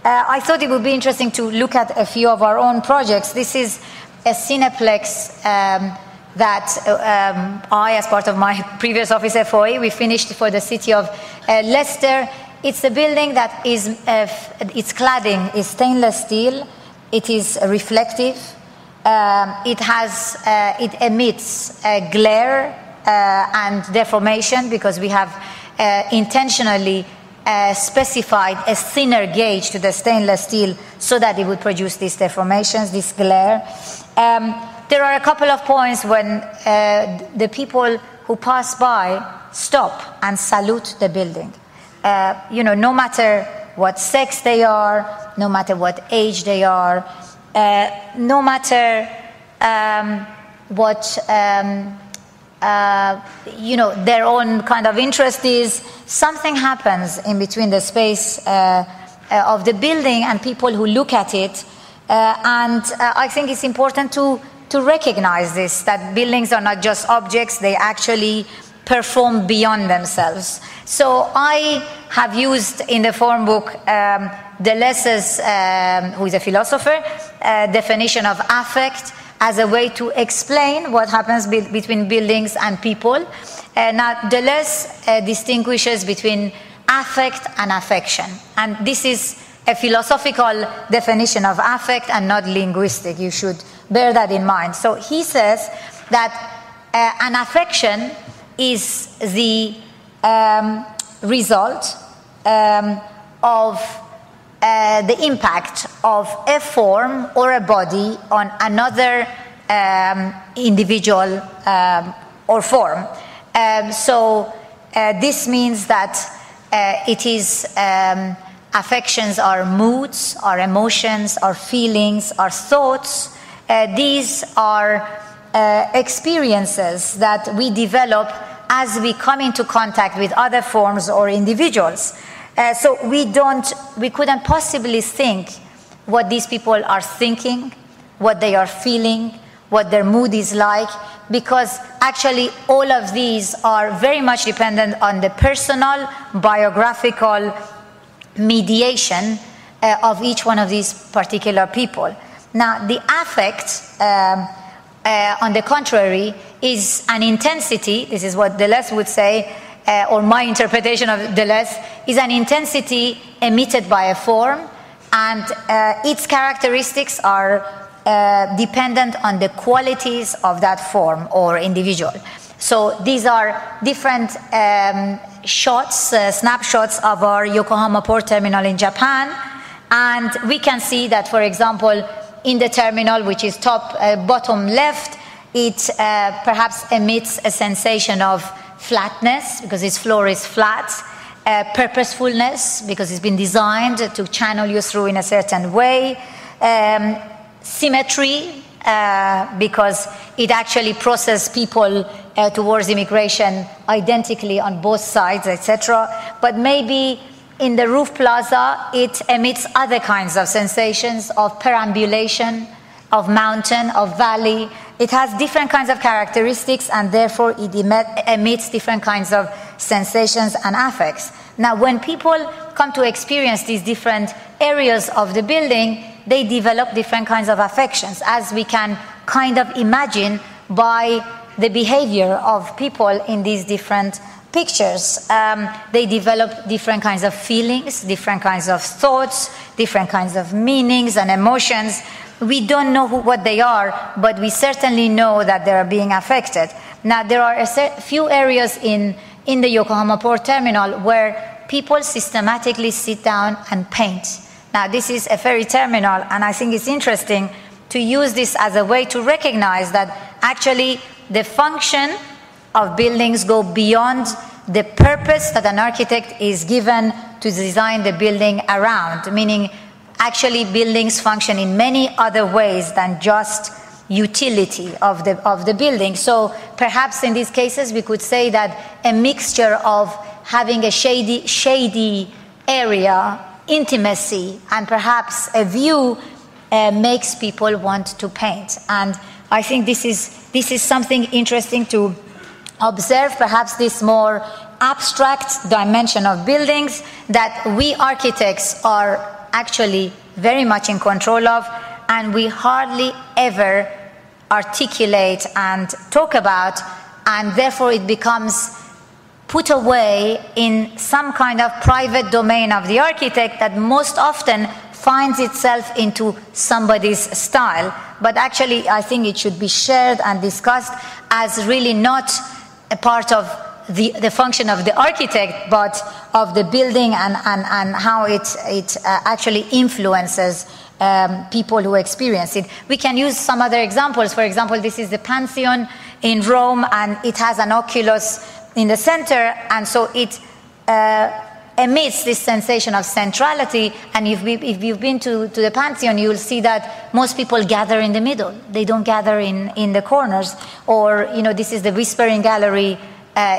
I thought it would be interesting to look at a few of our own projects. This is a cineplex that I, as part of my previous office FOA, we finished for the city of Leicester. It's a building that is, its cladding is stainless steel. It is reflective. It emits glare and deformation because we have intentionally specified a thinner gauge to the stainless steel so that it would produce these deformations, this glare. There are a couple of points when the people who pass by stop and salute the building. No matter what sex they are, no matter what age they are, no matter what their own kind of interest is, something happens in between the space of the building and people who look at it. And I think it's important to recognize this, that buildings are not just objects, they actually perform beyond themselves. So I have used in the form book Deleuze's, who is a philosopher, definition of affect as a way to explain what happens between buildings and people. Now, Deleuze distinguishes between affect and affection. And this is a philosophical definition of affect and not linguistic. You should bear that in mind. So he says that an affection is the result of the impact of a form or a body on another individual or form. So this means that it is affections are moods, are emotions, are feelings, are thoughts. These are experiences that we develop as we come into contact with other forms or individuals. So we couldn't possibly think what these people are thinking, what they are feeling, what their mood is like, because actually all of these are very much dependent on the personal, biographical mediation of each one of these particular people. Now, the affect, on the contrary, is an intensity, this is what Deleuze would say, or my interpretation of Deleuze, is an intensity emitted by a form, and its characteristics are dependent on the qualities of that form or individual. So these are different snapshots of our Yokohama port terminal in Japan, and we can see that, for example, in the terminal, which is bottom left, it perhaps emits a sensation of flatness, because its floor is flat, purposefulness, because it's been designed to channel you through in a certain way, symmetry, because it actually processes people towards immigration identically on both sides, etc. But maybe in the roof plaza, it emits other kinds of sensations of perambulation, of mountain, of valley. It has different kinds of characteristics, and therefore it emits different kinds of sensations and affects. Now, when people come to experience these different areas of the building, they develop different kinds of affections, as we can kind of imagine by the behavior of people in these different pictures. They develop different kinds of feelings, different kinds of thoughts, different kinds of meanings and emotions. We don't know what they are, but we certainly know that they are being affected. Now, there are a few areas in the Yokohama port terminal where people systematically sit down and paint. Now, this is a ferry terminal, and I think it's interesting to use this as a way to recognize that actually the function of buildings go beyond the purpose that an architect is given to design the building around, meaning actually buildings function in many other ways than just utility of the building. So perhaps in these cases we could say that a mixture of having a shady area, intimacy, and perhaps a view makes people want to paint. And I think this is something interesting to observe, perhaps this more abstract dimension of buildings, that we architects are actually very much in control of, and we hardly ever articulate and talk about, and therefore it becomes put away in some kind of private domain of the architect that most often finds itself into somebody's style. But actually, I think it should be shared and discussed as really not a part of the function of the architect, but of the building and how it actually influences people who experience it. We can use some other examples. For example, this is the Pantheon in Rome, and it has an oculus in the center, and so it emits this sensation of centrality. And if you've been to the Pantheon, you'll see that most people gather in the middle. They don't gather in the corners. Or, this is the Whispering Gallery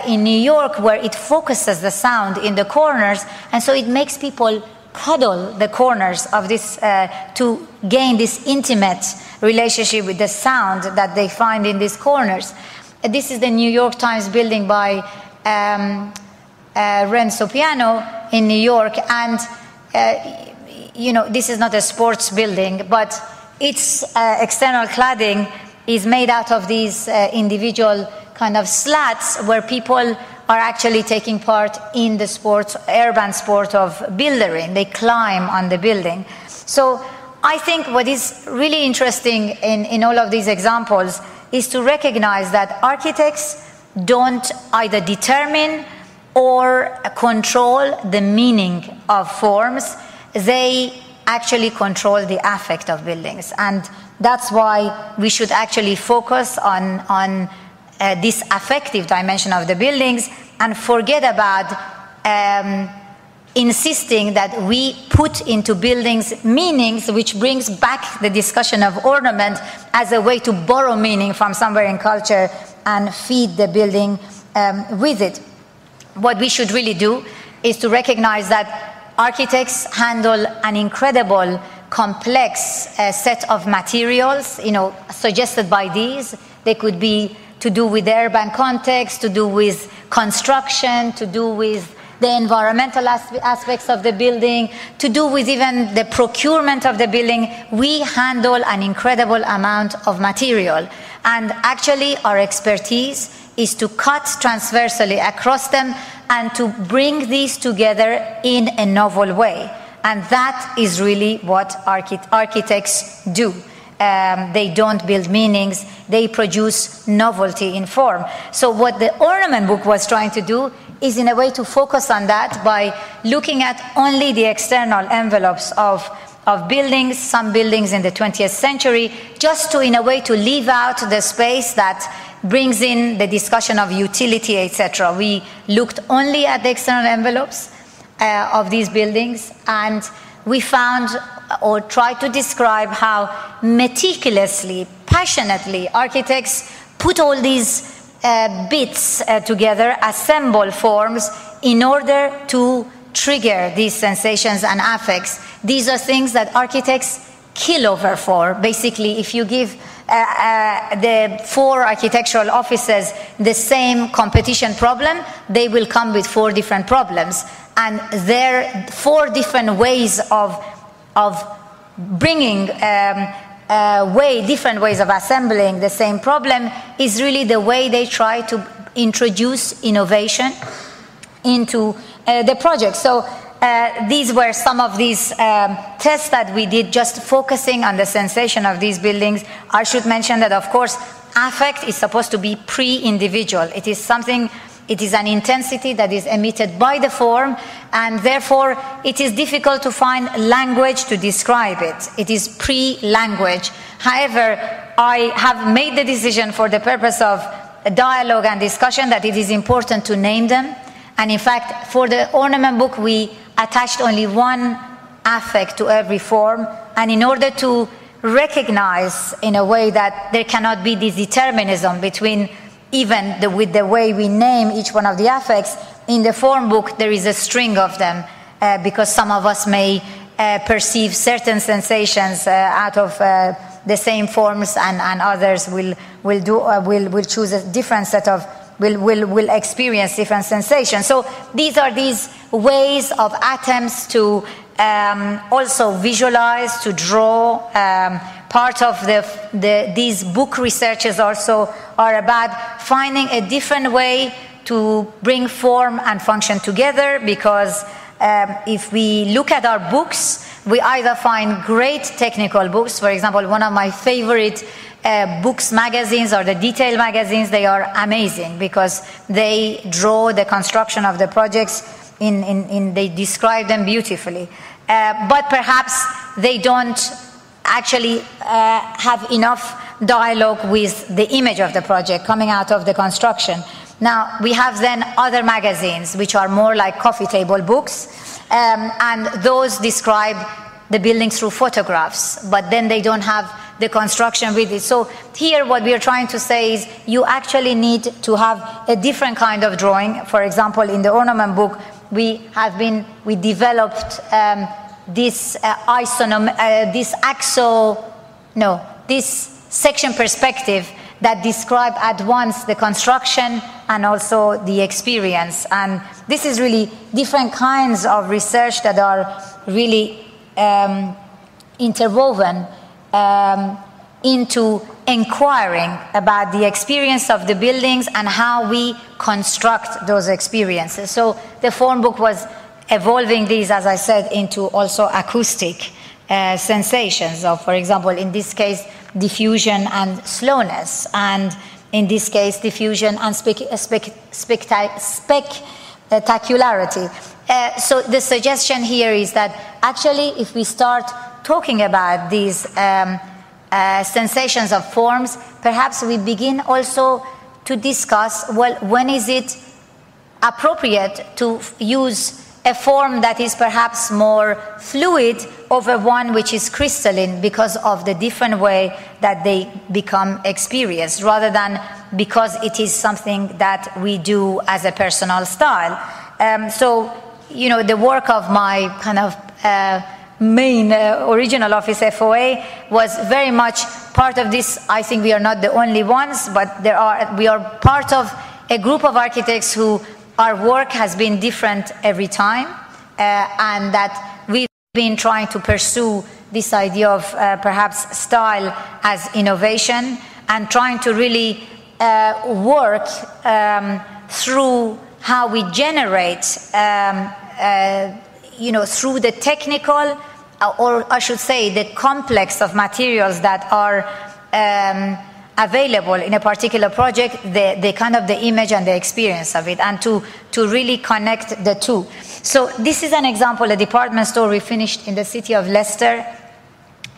in New York, where it focuses the sound in the corners, and so it makes people cuddle the corners of this to gain this intimate relationship with the sound that they find in these corners. This is the New York Times building by Renzo Piano in New York, and this is not a sports building, but its external cladding is made out of these individual kind of slats where people are actually taking part in the urban sport of buildering. They climb on the building. So I think what is really interesting in all of these examples is to recognize that architects don't either determine or control the meaning of forms. They actually control the affect of buildings. And that's why we should actually focus on this affective dimension of the buildings and forget about insisting that we put into buildings meanings, which brings back the discussion of ornament as a way to borrow meaning from somewhere in culture and feed the building with it. What we should really do is to recognize that architects handle an incredible, complex set of materials, suggested by these. They could be to do with the urban context, to do with construction, to do with the environmental aspects of the building, to do with even the procurement of the building. We handle an incredible amount of material. And actually, our expertise is to cut transversally across them and to bring these together in a novel way. And that is really what architects do. They don't build meanings, they produce novelty in form. So what the ornament book was trying to do is in a way to focus on that by looking at only the external envelopes of buildings, some buildings in the 20th century, just to, in a way, to leave out the space that brings in the discussion of utility, etc. We looked only at the external envelopes of these buildings, and we found or tried to describe how meticulously, passionately architects put all these bits together, assemble forms in order to trigger these sensations and affects. These are things that architects kill over for. Basically, if you give the 4 architectural offices the same competition problem, they will come with 4 different problems. And there are 4 different ways of bringing different ways of assembling the same problem is really the way they try to introduce innovation into the project. So these were some of these tests that we did, just focusing on the sensation of these buildings. I should mention that, of course, affect is supposed to be pre-individual. It is an intensity that is emitted by the form, and therefore it is difficult to find language to describe it. It is pre-language. However, I have made the decision for the purpose of dialogue and discussion that it is important to name them. And in fact, for the ornament book, we attached only one affect to every form. And in order to recognize in a way that there cannot be this determinism between even with the way we name each one of the affects, in the form book there is a string of them because some of us may perceive certain sensations out of the same forms, and others will choose a different set of will experience different sensations. So these are these ways of attempts to also visualize, to draw. Part of these book researches also are about finding a different way to bring form and function together, because if we look at our books, we either find great technical books. For example, one of my favorite books magazines are the detail magazines. They are amazing because they draw the construction of the projects they describe them beautifully. But perhaps they don't actually have enough dialogue with the image of the project coming out of the construction. Now, we have then other magazines which are more like coffee table books, and those describe the building through photographs, but then they don't have the construction with it. So here what we are trying to say is you actually need to have a different kind of drawing. For example, in the ornament book, we developed this section perspective that describe at once the construction and also the experience. And this is really different kinds of research that are really interwoven into inquiring about the experience of the buildings and how we construct those experiences. So the form book was evolving these, as I said, into also acoustic sensations of, for example, in this case, diffusion and slowness, and in this case, diffusion and spectacularity. So the suggestion here is that actually if we start talking about these sensations of forms, perhaps we begin also to discuss, well, when is it appropriate to use a form that is perhaps more fluid over one which is crystalline because of the different way that they become experienced, rather than because it is something that we do as a personal style. So, you know, the work of my kind of main original office, FOA, was very much part of this. I think we are not the only ones, but we are part of a group of architects who our work has been different every time, and that we've been trying to pursue this idea of perhaps style as innovation, and trying to really work through how we generate, through the technical, or I should say the complex of materials that are available in a particular project, the kind of the image and the experience of it, and to really connect the two. So this is an example, a department store we finished in the city of Leicester.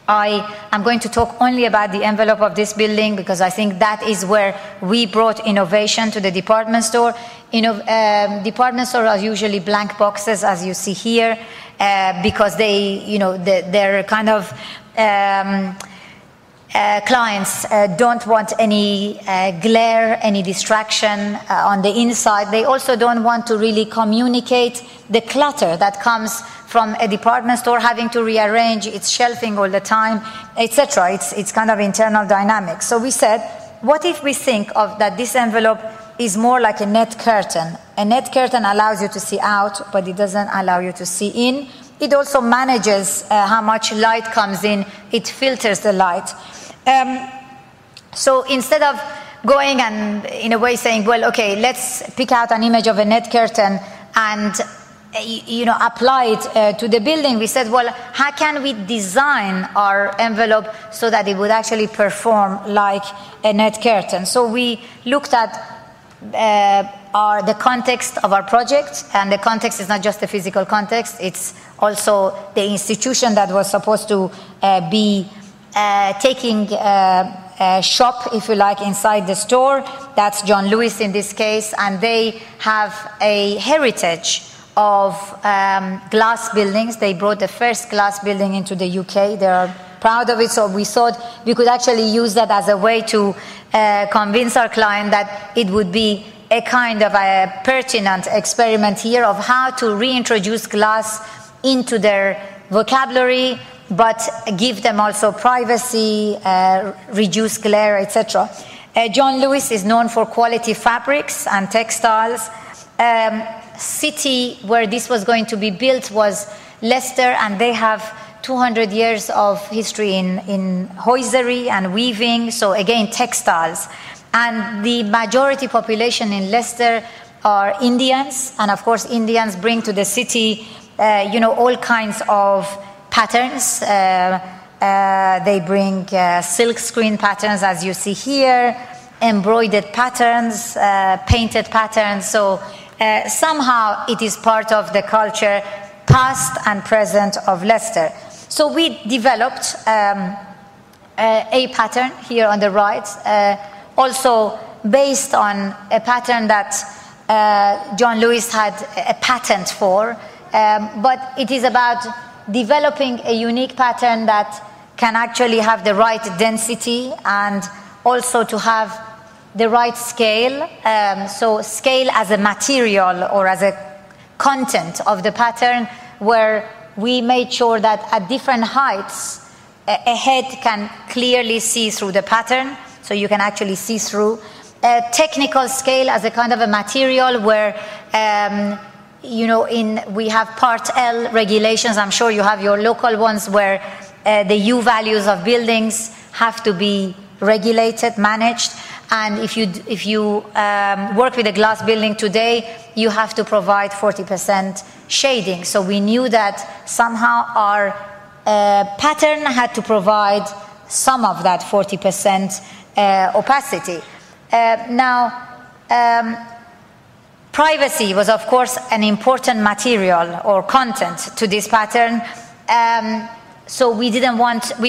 I am going to talk only about the envelope of this building because I think that is where we brought innovation to the department store. Department stores are usually blank boxes, as you see here, because they're kind of clients don't want any glare, any distraction on the inside. They also don't want to really communicate the clutter that comes from a department store having to rearrange its shelving all the time, etc. It's kind of internal dynamics. So we said, what if we think of that this envelope is more like a net curtain? A net curtain allows you to see out, but it doesn't allow you to see in. It also manages how much light comes in. It filters the light. So instead of going and in a way saying, well, okay, let's pick out an image of a net curtain and apply it to the building, we said, well, how can we design our envelope so that it would actually perform like a net curtain? So we looked at the context of our project, and the context is not just the physical context, it's also the institution that was supposed to be taking a shop, if you like, inside the store. That's John Lewis in this case, and they have a heritage of glass buildings. They brought the first glass building into the UK. They are proud of it, so we thought we could actually use that as a way to convince our client that it would be a kind of a pertinent experiment here of how to reintroduce glass into their vocabulary, but give them also privacy, reduce glare, etc. John Lewis is known for quality fabrics and textiles. City where this was going to be built was Leicester, and they have 200 years of history in hosiery and weaving, so again textiles. And the majority population in Leicester are Indians, and of course Indians bring to the city all kinds of patterns. They bring silk screen patterns, as you see here, embroidered patterns, painted patterns. So somehow it is part of the culture, past and present, of Leicester. So we developed a pattern here on the right, also based on a pattern that John Lewis had a patent for, but it is about developing a unique pattern that can actually have the right density and also to have the right scale. So scale as a material or as a content of the pattern, where we made sure that at different heights, a head can clearly see through the pattern, so you can actually see through. Technical scale as a kind of a material where, we have Part L regulations. I'm sure you have your local ones where the U values of buildings have to be regulated, managed. And if you work with a glass building today, you have to provide 40% shading. So we knew that somehow our pattern had to provide some of that 40% opacity. Privacy was, of course, an important material or content to this pattern. So we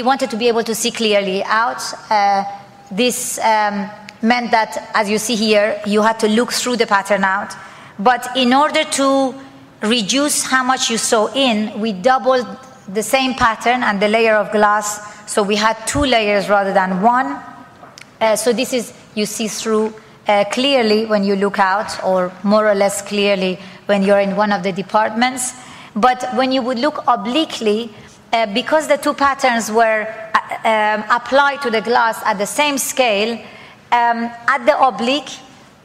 wanted to be able to see clearly out. This meant that, as you see here, you had to look through the pattern out. But in order to reduce how much you saw in, we doubled the same pattern and the layer of glass. So we had 2 layers rather than 1. So this is, you see through clearly when you look out, or more or less clearly when you're in one of the departments. But when you would look obliquely, because the 2 patterns were applied to the glass at the same scale, at the oblique,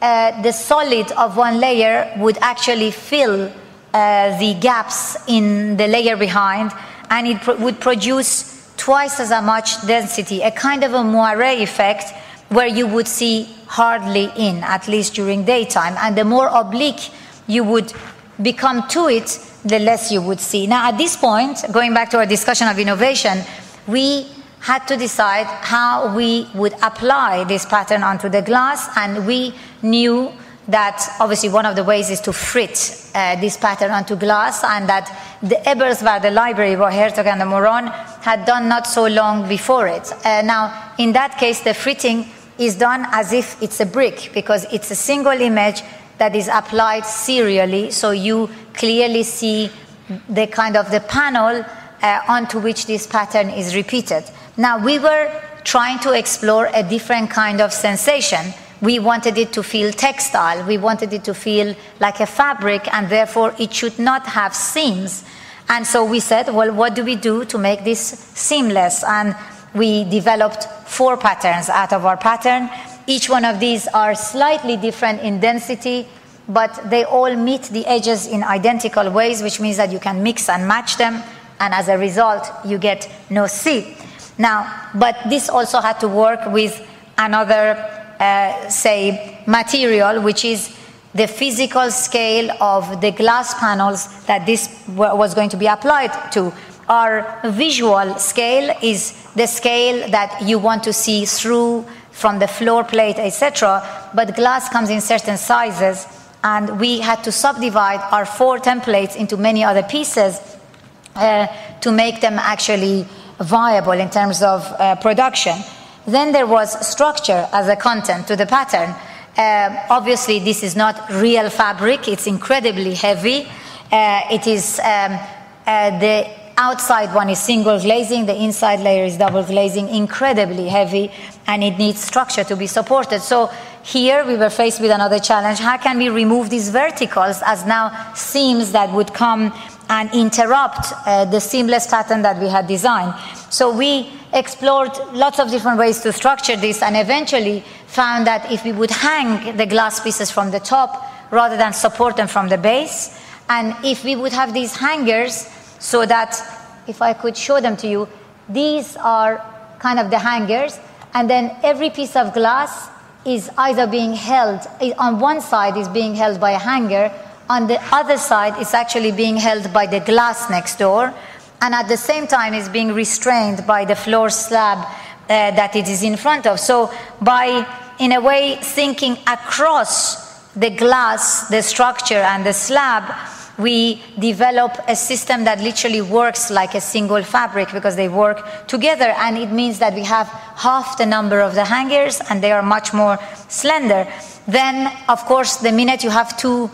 the solid of one layer would actually fill the gaps in the layer behind, and it would produce twice as much density, a kind of a moire effect where you would see hardly in, at least during daytime. And the more oblique you would become to it, the less you would see. Now, at this point, going back to our discussion of innovation, we had to decide how we would apply this pattern onto the glass, and we knew that obviously one of the ways is to frit this pattern onto glass, and that the Eberswalder library, where Hertog and de Moron had done not so long before it. Now, in that case, the fritting is done as if it's a brick, because it's a single image that is applied serially, so you clearly see the kind of the panel onto which this pattern is repeated. Now, we were trying to explore a different kind of sensation. We wanted it to feel textile. We wanted it to feel like a fabric, and therefore it should not have seams. And so we said, well, what do we do to make this seamless? And we developed 4 patterns out of our pattern. Each one of these are slightly different in density, but they all meet the edges in identical ways, which means that you can mix and match them, and as a result, you get no seam. Now, but this also had to work with another, material, which is the physical scale of the glass panels that this was going to be applied to. Our visual scale is the scale that you want to see through from the floor plate, etc. But glass comes in certain sizes, and we had to subdivide our 4 templates into many other pieces to make them actually viable in terms of production. Then there was structure as a content to the pattern. Obviously, this is not real fabric. It's incredibly heavy. It is the outside one is single glazing, the inside layer is double glazing, incredibly heavy, and it needs structure to be supported. So here we were faced with another challenge. How can we remove these verticals as now seams that would come and interrupt the seamless pattern that we had designed. So we explored lots of different ways to structure this, and eventually found that if we would hang the glass pieces from the top rather than support them from the base, and if we would have these hangers, so that, if I could show them to you, these are kind of the hangers, and then every piece of glass is either being held, on one side is being held by a hanger, on the other side it's actually being held by the glass next door, and at the same time is being restrained by the floor slab that it is in front of. So by, in a way, thinking across the glass, the structure, and the slab, we develop a system that literally works like a single fabric, because they work together, and it means that we have half the number of the hangers and they are much more slender. Then, of course, the minute you have two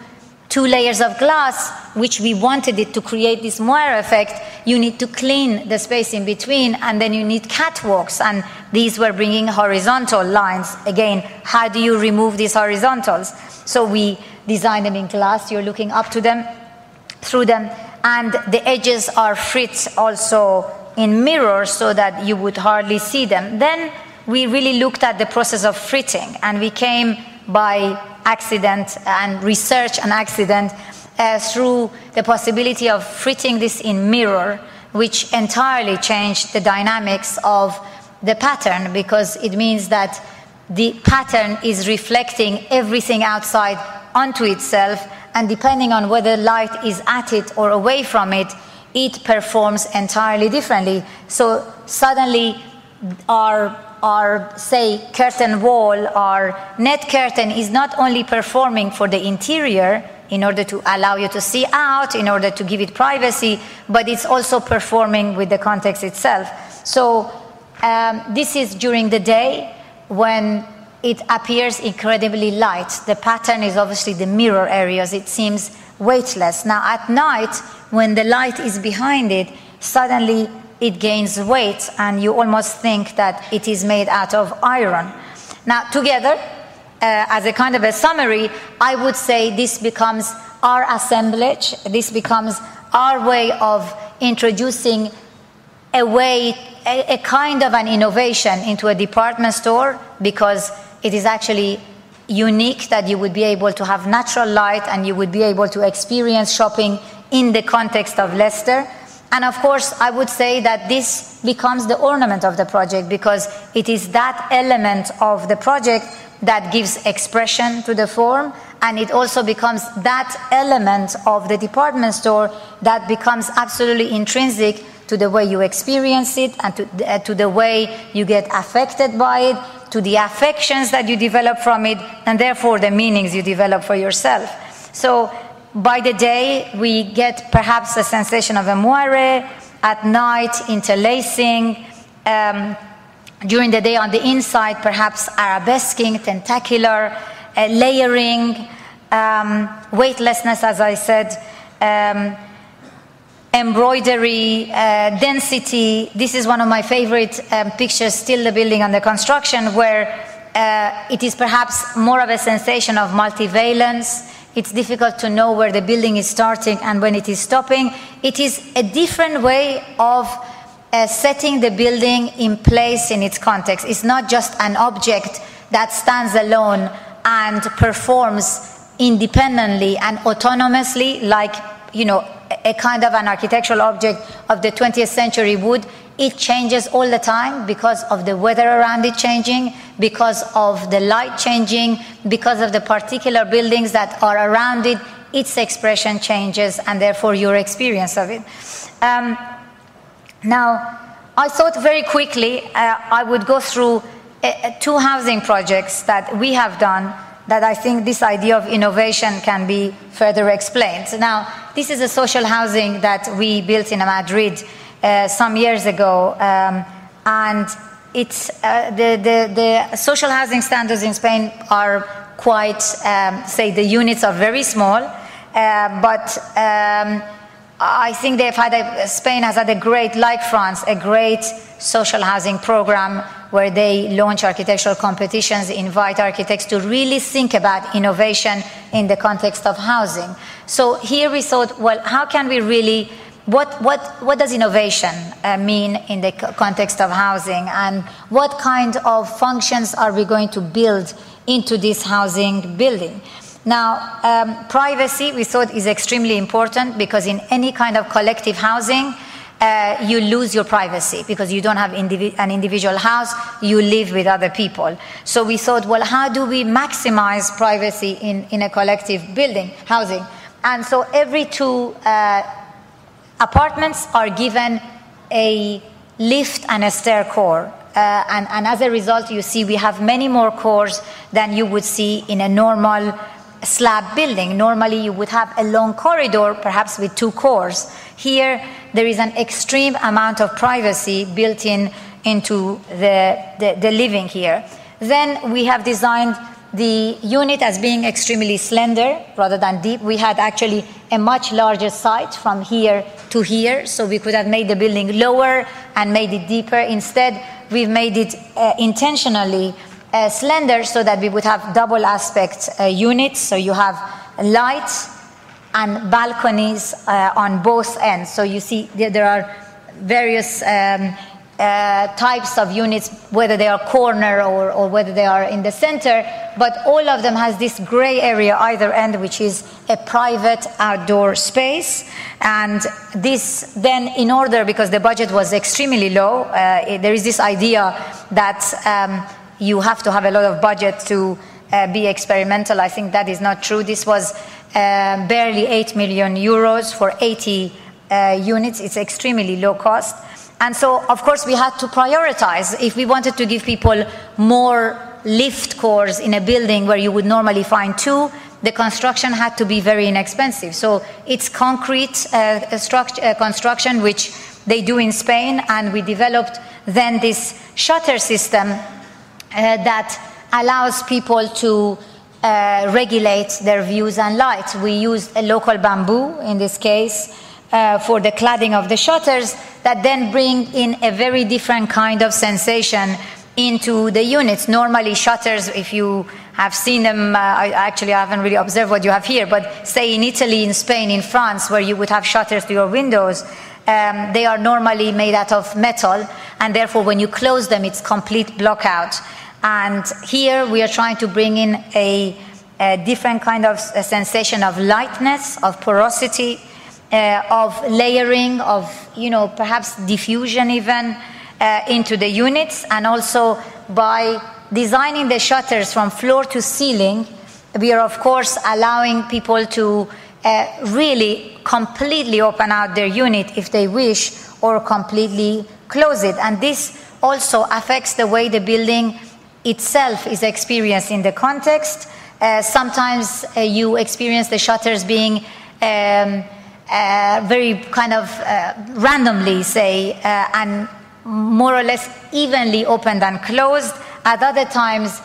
layers of glass, which we wanted it to create this moire effect, you need to clean the space in between, and then you need catwalks, and these were bringing horizontal lines. Again, how do you remove these horizontals? So we designed them in glass. You're looking up to them, through them, and the edges are frit also in mirrors so that you would hardly see them. Then we really looked at the process of fritting, and we came by accident and research and accident through the possibility of fritting this in mirror, which entirely changed the dynamics of the pattern, because it means that the pattern is reflecting everything outside onto itself, and depending on whether light is at it or away from it, it performs entirely differently. So suddenly our say curtain wall, our net curtain, is not only performing for the interior in order to allow you to see out, in order to give it privacy, but it's also performing with the context itself. So this is during the day when it appears incredibly light. The pattern is obviously the mirror areas. It seems weightless. Now at night, when the light is behind it, suddenly it gains weight, and you almost think that it is made out of iron. Now together, as a kind of a summary, I would say this becomes our assemblage. This becomes our way of introducing a kind of an innovation into a department store, because it is actually unique that you would be able to have natural light and you would be able to experience shopping in the context of Leicester. And of course, I would say that this becomes the ornament of the project, because it is that element of the project that gives expression to the form, and it also becomes that element of the department store that becomes absolutely intrinsic to the way you experience it, and to the way you get affected by it, to the affections that you develop from it, and therefore the meanings you develop for yourself. So by the day, we get perhaps a sensation of a moire, at night in-interlacing, during the day on the inside, perhaps arabesquing, tentacular, layering, weightlessness, as I said, embroidery, density. This is one of my favorite pictures, still the building under construction, where it is perhaps more of a sensation of multivalence. It's difficult to know where the building is starting and when it is stopping. It is a different way of setting the building in place in its context. It's not just an object that stands alone and performs independently and autonomously, like, you know, a kind of an architectural object of the 20th century would. It changes all the time because of the weather around it changing, because of the light changing, because of the particular buildings that are around it. Its expression changes, and therefore your experience of it. Now, I thought very quickly I would go through two housing projects that we have done that I think this idea of innovation can be further explained. Now, this is a social housing that we built in Madrid some years ago, and it's the social housing standards in Spain are quite, say, the units are very small, but I think Spain has had a great, like France, a great social housing program where they launch architectural competitions, invite architects to really think about innovation in the context of housing. So here we thought, well, how can we really, what does innovation mean in the context of housing, and what kind of functions are we going to build into this housing building? Now, privacy, we thought, is extremely important, because in any kind of collective housing, you lose your privacy because you don't have an individual house, you live with other people. So we thought, well, how do we maximize privacy in a collective building, housing? And so every 2 apartments are given a lift and a stair core. And as a result, you see we have many more cores than you would see in a normal slab building. Normally you would have a long corridor, perhaps with 2 cores. Here there is an extreme amount of privacy built into the living here. Then we have designed the unit as being extremely slender rather than deep. We had actually a much larger site from here to here, so we could have made the building lower and made it deeper. Instead, we've made it intentionally slender so that we would have double aspect units. So you have light and balconies on both ends. So you see there are various types of units, whether they are corner or whether they are in the center, but all of them has this gray area either end, which is a private outdoor space. And this then, in order, because the budget was extremely low, there is this idea that you have to have a lot of budget to be experimental. I think that is not true. This was barely 8 million euros for 80 units. It's extremely low cost. And so, of course, we had to prioritize. If we wanted to give people more lift cores in a building where you would normally find 2, the construction had to be very inexpensive. So it's concrete construction, which they do in Spain, and we developed then this shutter system that allows people to regulate their views and light. We used a local bamboo, in this case, for the cladding of the shutters, that then bring in a very different kind of sensation into the units. Normally shutters, if you have seen them, I haven't really observed what you have here, but say in Italy, in Spain, in France, where you would have shutters to your windows, they are normally made out of metal, and therefore when you close them, it's complete blockout. And here we are trying to bring in a different kind of sensation of lightness, of porosity, of layering, of, perhaps diffusion even into the units. And also by designing the shutters from floor to ceiling, we are of course allowing people to really completely open out their unit if they wish, or completely close it. And this also affects the way the building itself is experienced in the context. Sometimes you experience the shutters being very kind of randomly, say, and more or less evenly opened and closed. At other times,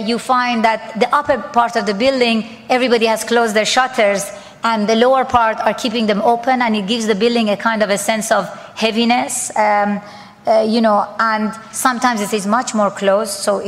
you find that the upper part of the building, everybody has closed their shutters, and the lower part are keeping them open, and it gives the building a kind of a sense of heaviness, and sometimes it is much more closed, so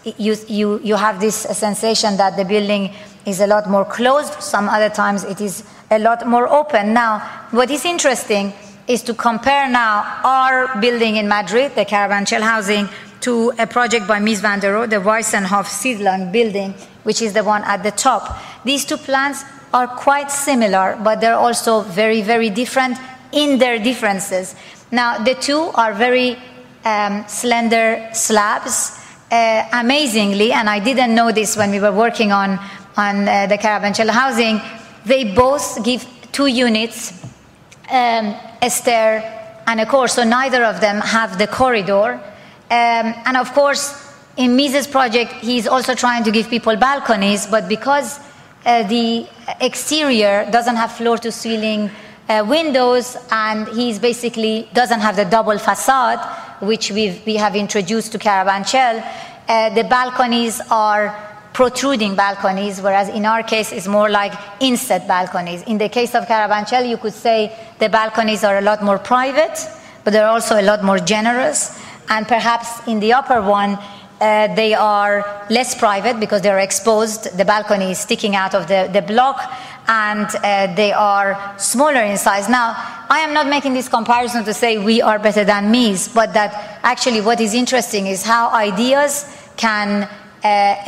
you have this sensation that the building is a lot more closed. Some other times it is a lot more open. Now, what is interesting is to compare now our building in Madrid, the Carabanchel housing, to a project by Mies van der Rohe, the Weissenhof Siedlung building, which is the one at the top. These 2 plans are quite similar, but they're also very, very different in their differences. Now, the 2 are very slender slabs, amazingly, and I didn't know this when we were working on the Carabanchel housing. They both give 2 units, a stair and a core, so neither of them have the corridor. And of course, in Mies's project, he's also trying to give people balconies, but because the exterior doesn't have floor-to-ceiling windows, and he's basically doesn't have the double facade, which we have introduced to Carabanchel, the balconies are protruding balconies, whereas in our case it's more like inset balconies. In the case of Carabanchel, you could say the balconies are a lot more private, but they're also a lot more generous. And perhaps in the upper one, they are less private because they're exposed. The balcony is sticking out of the block, and they are smaller in size. Now, I am not making this comparison to say we are better than Mies, but that actually what is interesting is how ideas can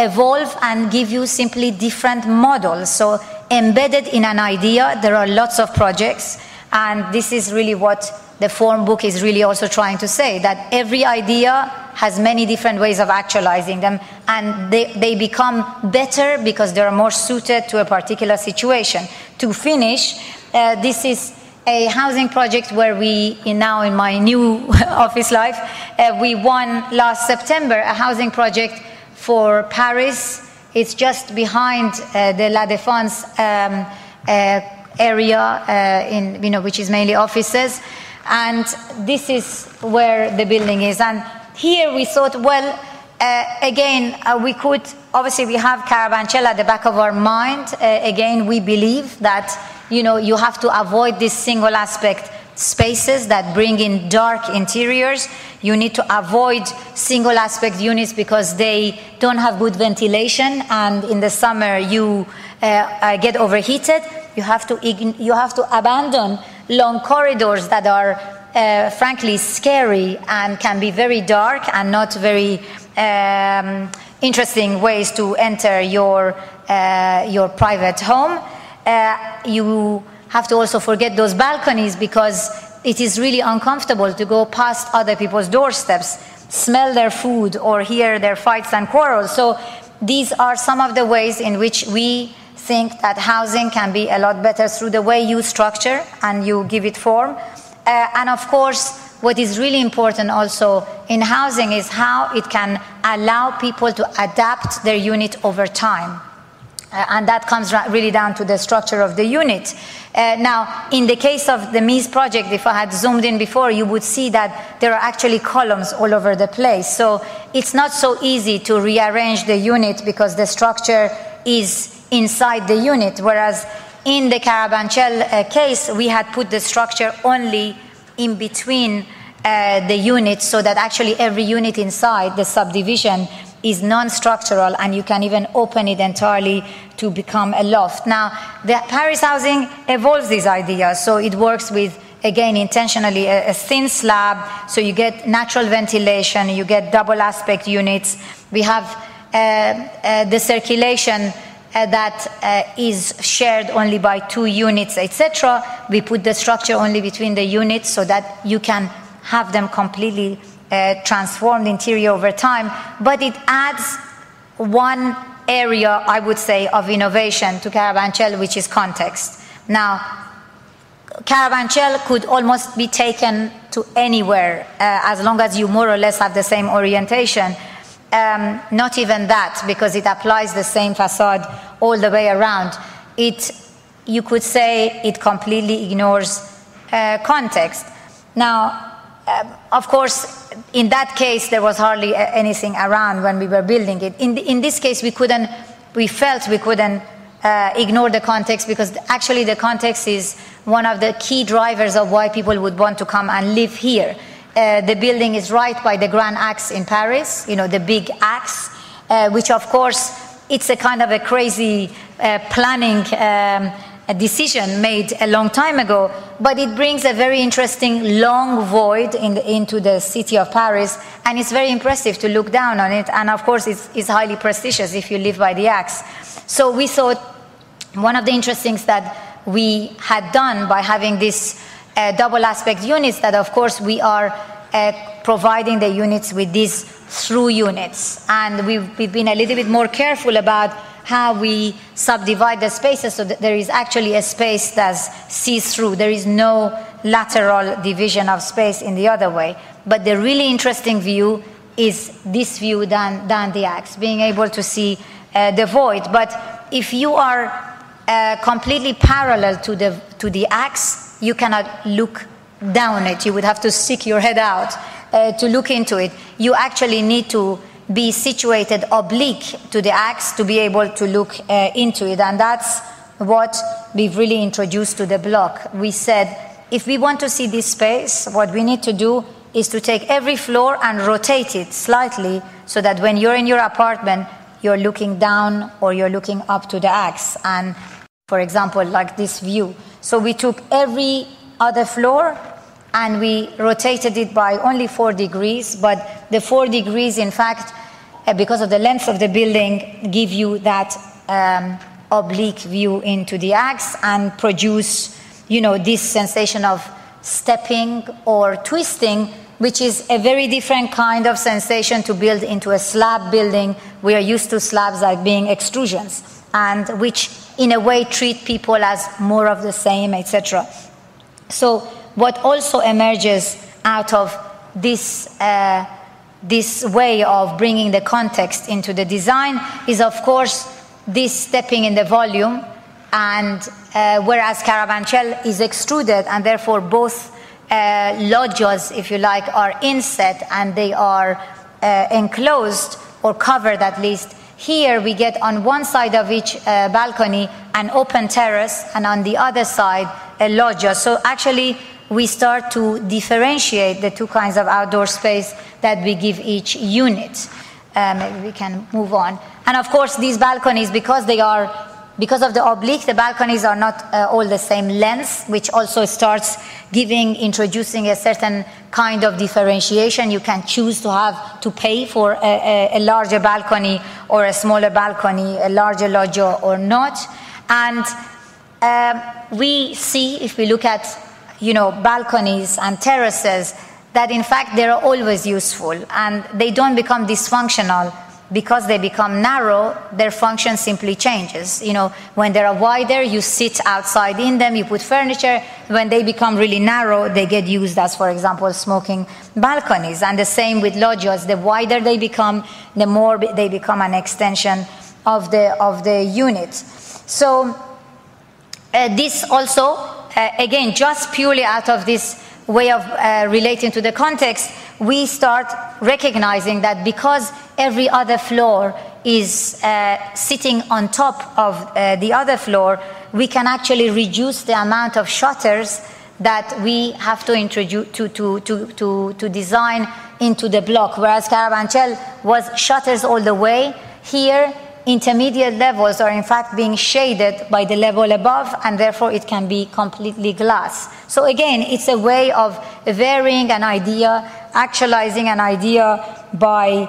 evolve and give you simply different models. So embedded in an idea, there are lots of projects, and this is really what the form book is really also trying to say, that every idea has many different ways of actualizing them, and they become better because they're more suited to a particular situation. To finish, this is a housing project where now in my new office life, we won last September a housing project for Paris. It's just behind the La Défense area, which is mainly offices. And this is where the building is. And here we thought, well, we could, obviously we have Carabanchel at the back of our mind. Again, we believe that, you have to avoid these single aspect spaces that bring in dark interiors. You need to avoid single aspect units because they don't have good ventilation, and in the summer you get overheated. You have to abandon long corridors that are frankly scary and can be very dark and not very interesting ways to enter your private home. You have to also forget those balconies because it is really uncomfortable to go past other people's doorsteps, smell their food, or hear their fights and quarrels. So these are some of the ways in which we think that housing can be a lot better through the way you structure and you give it form. And of course, what is really important also in housing is how it can allow people to adapt their unit over time. And that comes really down to the structure of the unit. Now, in the case of the Mies project, if I had zoomed in before, you would see that there are actually columns all over the place. So it's not so easy to rearrange the unit because the structure is inside the unit, whereas in the Carabanchel case, we had put the structure only in between the units, so that actually every unit inside the subdivision is non-structural, and you can even open it entirely to become a loft. Now, the Paris housing evolves these ideas, so it works with, again, intentionally a thin slab, so you get natural ventilation, you get double aspect units. We have the circulation that is shared only by 2 units, etc. We put the structure only between the units so that you can have them completely transformed interior over time, but it adds one area, I would say, of innovation to Carabanchel, which is context. Now, Carabanchel could almost be taken to anywhere as long as you more or less have the same orientation. Not even that, because it applies the same facade all the way around. You could say it completely ignores context. Now, of course, in that case, there was hardly anything around when we were building it. In this case, we felt we couldn't ignore the context, because actually the context is one of the key drivers of why people would want to come and live here. The building is right by the Grand Axe in Paris, the big axe, which of course, it's a kind of a crazy planning decision made a long time ago, but it brings a very interesting long void into the city of Paris, and it's very impressive to look down on it, and of course it's highly prestigious if you live by the axe. So we thought one of the interesting things that we had done by having this double aspect units, that of course we are providing the units with these through units, and we've been a little bit more careful about how we subdivide the spaces so that there is actually a space that sees through. There is no lateral division of space in the other way. But the really interesting view is this view than the axe, being able to see the void. But if you are completely parallel to the axe, you cannot look down it. You would have to stick your head out to look into it. You actually need to be situated oblique to the axe to be able to look into it. And that's what we've really introduced to the block. We said, if we want to see this space, what we need to do is to take every floor and rotate it slightly so that when you're in your apartment, you're looking down or you're looking up to the axe. And for example, like this view. So we took every other floor and we rotated it by only 4 degrees, but the 4 degrees, in fact, because of the length of the building, give you that oblique view into the axe and produce, this sensation of stepping or twisting, which is a very different kind of sensation to build into a slab building. We are used to slabs like being extrusions, and which in a way treat people as more of the same, etc. So what also emerges out of this way of bringing the context into the design is, of course, this stepping in the volume, and whereas Carabanchel is extruded, and therefore both loggias, if you like, are inset and they are enclosed or covered at least. Here we get on one side of each balcony an open terrace, and on the other side a loggia. So actually we start to differentiate the two kinds of outdoor space that we give each unit. Maybe we can move on. And of course these balconies, because of the oblique, the balconies are not all the same length, which also starts introducing a certain kind of differentiation. You can choose to pay for a larger balcony or a smaller balcony, a larger loggia or not. And we see, if we look at, balconies and terraces, that in fact they are always useful and they don't become dysfunctional. Because they become narrow, their function simply changes. When they are wider, you sit outside in them, you put furniture. When they become really narrow, they get used as, for example, smoking balconies. And the same with loggias. The wider they become, the more they become an extension of the unit. So this also, again, just purely out of this way of relating to the context, we start recognizing that because every other floor is sitting on top of the other floor, we can actually reduce the amount of shutters that we have to introduce to design into the block. Whereas Carabanchel was shutters all the way, here intermediate levels are in fact being shaded by the level above, and therefore it can be completely glass. So again, it's a way of varying an idea, actualizing an idea by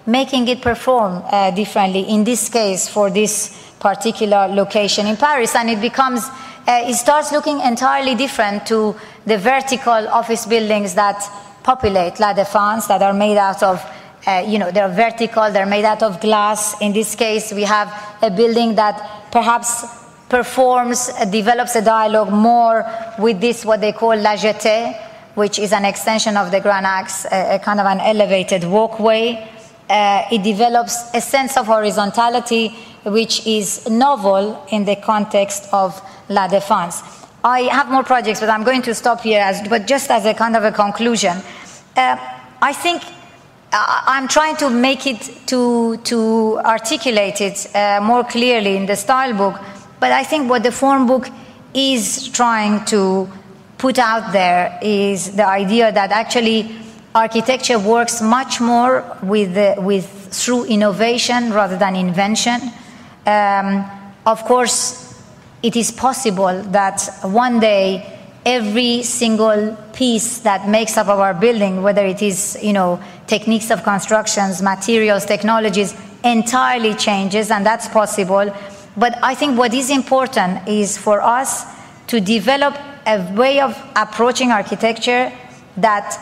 making it perform differently, in this case for this particular location in Paris. And it starts looking entirely different to the vertical office buildings that populate La Défense, that are made out of they're vertical, they're made out of glass. In this case, we have a building that perhaps develops a dialogue more with this, what they call La Jetée, which is an extension of the Grand Axe, a kind of an elevated walkway. It develops a sense of horizontality, which is novel in the context of La Défense. I have more projects, but I'm going to stop here, but just as a kind of a conclusion. I think I'm trying to make it, to articulate it more clearly in the style book, but I think what the form book is trying to put out there is the idea that actually architecture works much more through innovation rather than invention. Of course, it is possible that one day every single piece that makes up our building, whether it is, techniques of constructions, materials, technologies, entirely changes, and that's possible. But I think what is important is for us to develop a way of approaching architecture that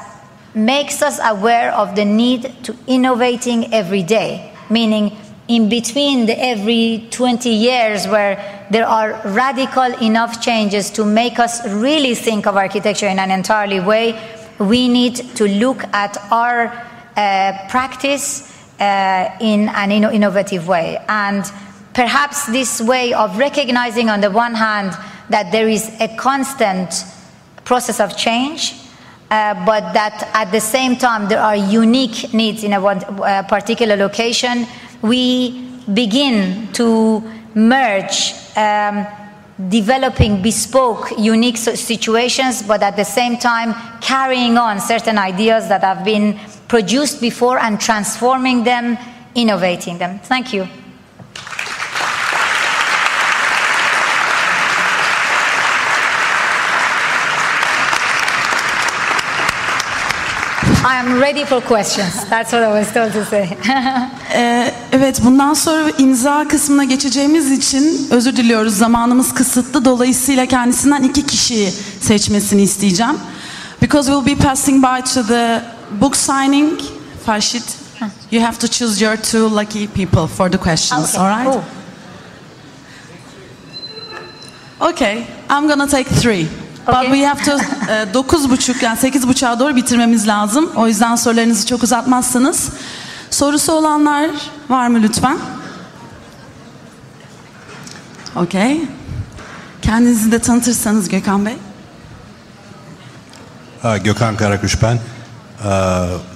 makes us aware of the need to innovating every day, meaning in between every 20 years where there are radical enough changes to make us really think of architecture in an entirely way, we need to look at our practice in an innovative way. And perhaps this way of recognizing on the one hand that there is a constant process of change, but that at the same time there are unique needs in a particular location, we begin to merge developing bespoke, unique situations, but at the same time carrying on certain ideas that have been produced before and transforming them, innovating them. Thank you. I am ready for questions. That's what I was told to say. Evet, bundan sonra imza kısmına geçeceğimiz için özür diliyoruz. Zamanımız kısıtlı. Dolayısıyla kendisinden 2 kişiyi seçmesini isteyeceğim. Because we'll be passing by to the book signing. Farshid, you have to choose your 2 lucky people for the questions. Okay. All right? Okay, I'm gonna take 3. But we have to 9.30 yani 8.30'a doğru bitirmemiz lazım. O yüzden sorularınızı çok uzatmazsanız. Sorusu olanlar var mı lütfen? Okay. Kendinizi de tanıtırsanız Gökhan Bey. Gökhan Karakuş ben.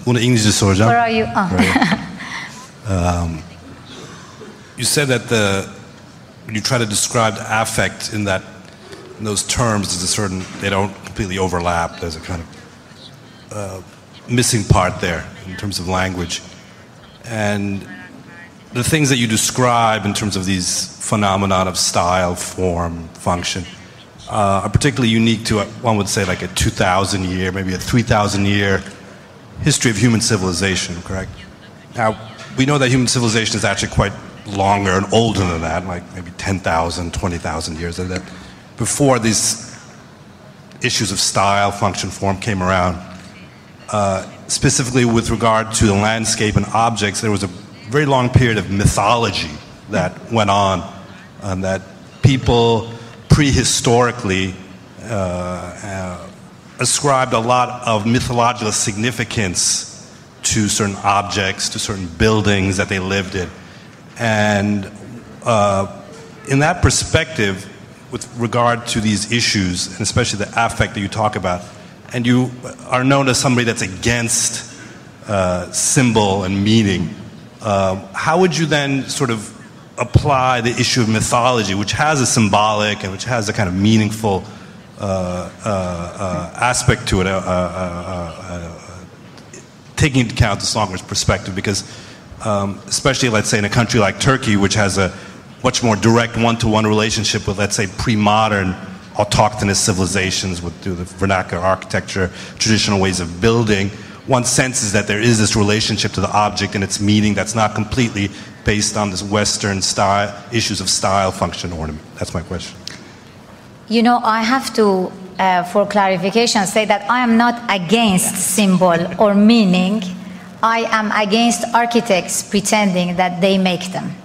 Bunu İngilizce soracağım. Where are you? You said that when you try to describe the affect in those terms, there's a certain, they don't completely overlap. There's a kind of missing part there in terms of language. And the things that you describe in terms of these phenomenon of style, form, function, are particularly unique to, one would say, like a 2,000 year, maybe a 3,000 year history of human civilization, correct? Now, we know that human civilization is actually quite longer and older than that, like maybe 10,000, 20,000 years. And that before these issues of style, function, form came around, specifically with regard to the landscape and objects, there was a very long period of mythology that went on, and that people prehistorically ascribed a lot of mythological significance to certain objects, to certain buildings that they lived in. And in that perspective, with regard to these issues, and especially the affect that you talk about, and you are known as somebody that's against symbol and meaning, how would you then sort of apply the issue of mythology, which has a symbolic and which has a kind of meaningful aspect to it, taking into account the songer's perspective? Because especially, let's say, in a country like Turkey, which has a much more direct one-to-one relationship with, let's say, pre-modern autochthonous civilizations with the vernacular architecture, traditional ways of building, one senses that there is this relationship to the object and its meaning that's not completely based on this Western style, issues of style, function, ornament. That's my question. You know, I have to, for clarification, say that I am not against symbol or meaning. I am against architects pretending that they make them.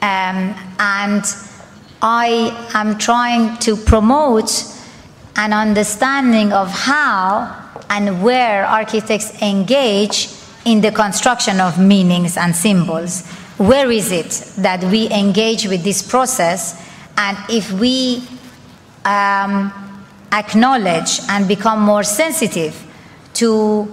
And I am trying to promote an understanding of how and where architects engage in the construction of meanings and symbols. Where is it that we engage with this process? And if we acknowledge and become more sensitive to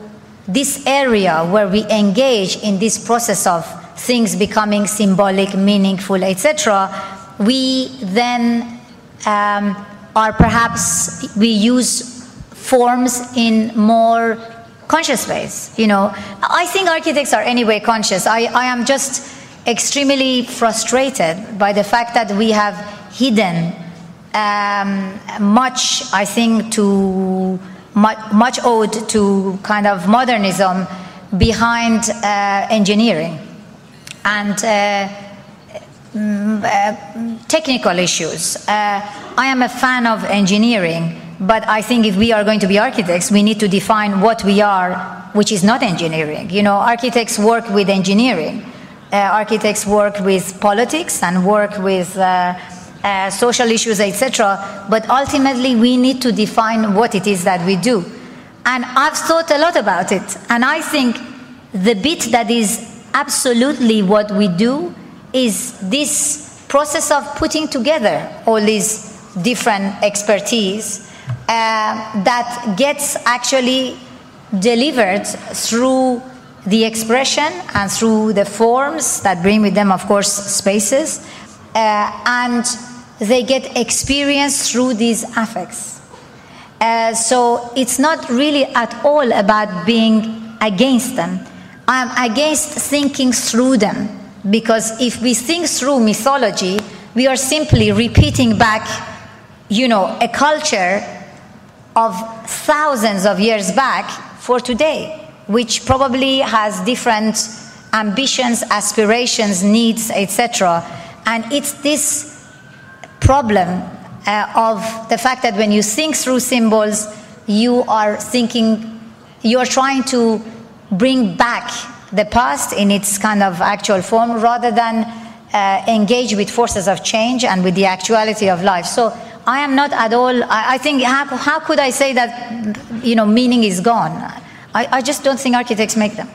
this area where we engage in this process of things becoming symbolic, meaningful, etc., we then are perhaps, we use forms in more conscious ways. You know, I think architects are anyway conscious. I am just extremely frustrated by the fact that we have hidden much, I think, much owed to kind of modernism behind engineering and technical issues. I am a fan of engineering, but I think if we are going to be architects, we need to define what we are, which is not engineering. You know, architects work with engineering. Architects work with politics and work with social issues, etc. But ultimately, we need to define what it is that we do. And I've thought a lot about it. And I think the bit that is absolutely what we do is this process of putting together all these different expertise that gets actually delivered through the expression and through the forms that bring with them, of course, spaces, and they get experienced through these affects. So it's not really at all about being against them. I'm against thinking through them, because if we think through mythology, we are simply repeating back, a culture of thousands of years back for today, which probably has different ambitions, aspirations, needs, etc. And it's this problem of the fact that when you think through symbols, you are trying to bring back the past in its kind of actual form, rather than engage with forces of change and with the actuality of life. So I am not at all, I think, how could I say that, meaning is gone? I just don't think architects make them.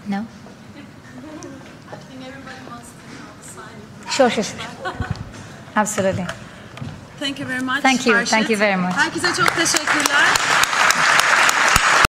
No? I think everybody wants to know the sign. Sure. Absolutely. Thank you very much. Thank you. Farshid. Thank you very much. Herkese çok teşekkürler.